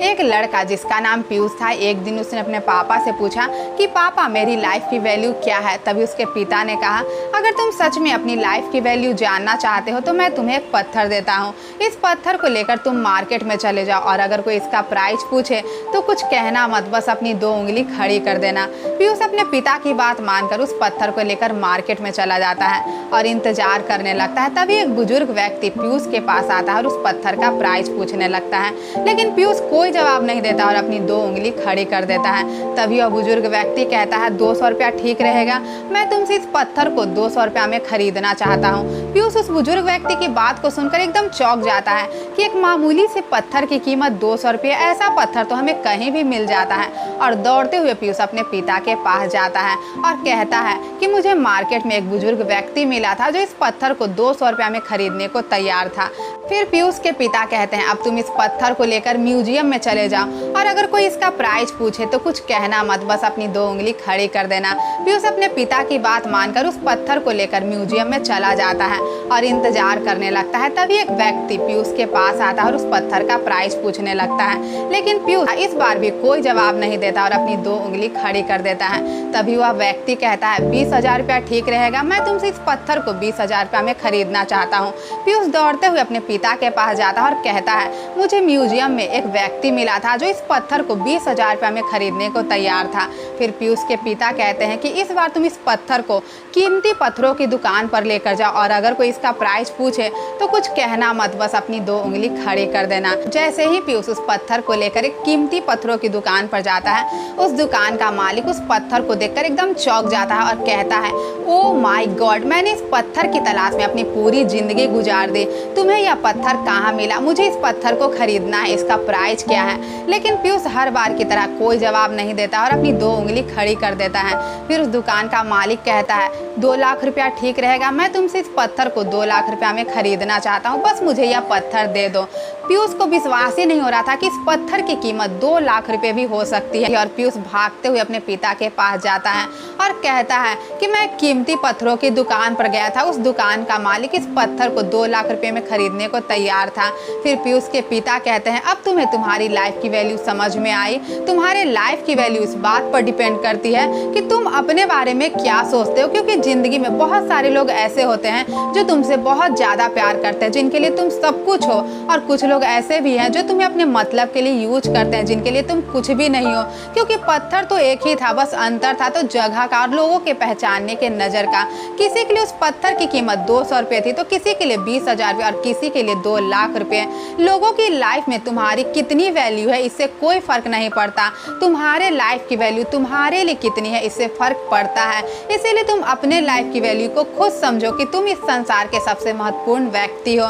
एक लड़का जिसका नाम पीयूष था, एक दिन उसने अपने पापा से पूछा कि पापा मेरी लाइफ की वैल्यू क्या है। तभी उसके पिता ने कहा, अगर तुम सच में अपनी लाइफ की वैल्यू जानना चाहते हो तो मैं तुम्हें एक पत्थर देता हूँ। इस पत्थर को लेकर तुम मार्केट में चले जाओ और अगर कोई इसका प्राइस पूछे तो कुछ कहना मत, बस अपनी 2 उंगली खड़ी कर देना। पीयूष अपने पिता की बात मानकर उस पत्थर को लेकर मार्केट में चला जाता है और इंतजार करने लगता है। तभी एक बुजुर्ग व्यक्ति पीयूष के पास आता है और उस पत्थर का प्राइस पूछने लगता है, लेकिन पीयूष कोई जवाब नहीं देता और अपनी 2 उंगली खड़ी कर देता है। तभी वह बुजुर्ग व्यक्ति कहता है, 200 रुपया ठीक रहेगा, मैं तुमसे इस पत्थर को 200 रुपया में खरीदना चाहता हूँ। पीयूष उस बुजुर्ग व्यक्ति की बात को सुनकर एकदम चौंक जाता है कि एक मामूली से पत्थर की कीमत 200 रुपये, ऐसा पत्थर तो हमें कहीं भी मिल जाता है। और दौड़ते हुए पीयूष अपने पिता के पास जाता है और कहता है कि मुझे मार्केट में एक बुजुर्ग व्यक्ति मिला था जो इस पत्थर को 200 रुपया में खरीदने को तैयार था। फिर पीयूष के पिता कहते हैं, अब तुम इस पत्थर को लेकर म्यूजियम में चले जाओ और अगर कोई इसका प्राइस पूछे तो कुछ कहना मत, बस अपनी 2 उंगली खड़ी कर देना। पीयूष अपने पिता की बात मानकर उस पत्थर को लेकर म्यूजियम में चला जाता है और इंतजार करने लगता है। तभी एक व्यक्ति पीयूष के पास आता है और उस पत्थर का प्राइस पूछने लगता है, लेकिन पीयूष इस बार भी कोई जवाब नहीं देता और अपनी 2 उंगली खड़ी कर देता है। तभी वह व्यक्ति कहता है, 20,000 रुपया ठीक रहेगा, मैं तुमसे इस पत्थर को 20,000 रुपया में खरीदना चाहता हूँ। पीयूष दौड़ते हुए अपने पिता के पास जाता है और कहता है, मुझे म्यूजियम में एक व्यक्ति मिला था जो इस पत्थर को 20,000 रुपया में खरीदने को तैयार था। फिर पीयूष के पिता कहते हैं कि इस बार तुम इस पत्थर को कीमती पत्थरों की दुकान पर लेकर जाओ और अगर कोई इसका प्राइस पूछे तो कुछ कहना मत, बस अपनी 2 उंगली खड़ी कर देना। जैसे ही पीयूष उस पत्थर को लेकर एक कीमती पत्थरों की दुकान पर जाता है, उस दुकान का मालिक उस पत्थर को देखकर एकदम चौंक जाता है और कहता है, ओ माय गॉड, मैंने इस पत्थर की तलाश में अपनी पूरी जिंदगी गुजार दी, तुम्हें यह पत्थर कहाँ मिला? मुझे इस पत्थर को खरीदना है, इसका प्राइस क्या है? लेकिन पीयूष हर बार की तरह कोई जवाब नहीं देता और अपनी 2 उंगली खड़ी कर देता है। फिर उस दुकान का मालिक कहता है, 2 लाख रुपया ठीक रहेगा, मैं तुमसे इस पत्थर को 2 लाख रुपया में खरीदना चाहता हूँ, बस मुझे यह पत्थर दे दो। पीयूष को विश्वास ही नहीं हो रहा था कि इस पत्थर की कीमत 2 लाख रुपए भी हो सकती है। और पीयूष भागते हुए अपने पिता के पास जाता है और कहता है कि मैं कीमती पत्थरों की दुकान पर गया था, उस दुकान का मालिक इस पत्थर को 2 लाख रुपए में खरीदने को तैयार था। फिर पीयूष के पिता कहते हैं, अब तुम्हें तुम्हारी लाइफ की वैल्यू समझ में आई। तुम्हारे लाइफ की वैल्यू इस बात पर डिपेंड करती है कि तुम अपने बारे में क्या सोचते हो, क्योंकि जिंदगी में बहुत सारे लोग ऐसे होते हैं जो तुमसे बहुत ज्यादा प्यार करते हैं, जिनके लिए तुम सब कुछ हो, और कुछ लोग ऐसे भी हैं जो तुम्हें अपने मतलब के लिए यूज करते हैं, जिनके लिए तुम कुछ भी नहीं हो। क्योंकि पत्थर तो एक ही था, बस अंतर था तो जगह का और लोगों के पहचानने के नजर का। किसी के लिए उस पत्थर की कीमत 200 रुपये थी तो किसी के लिए 20,000 रुपये और किसी के लिए 2 लाख रुपये। लोगों की लाइफ में तुम्हारी कितनी वैल्यू है इससे कोई फर्क नहीं पड़ता, तुम्हारे लाइफ की वैल्यू तुम्हारे लिए कितनी है इससे फर्क पड़ता है। इसीलिए तुम अपने लाइफ की वैल्यू को खुद समझो कि तुम इस संसार के सबसे महत्वपूर्ण व्यक्ति हो।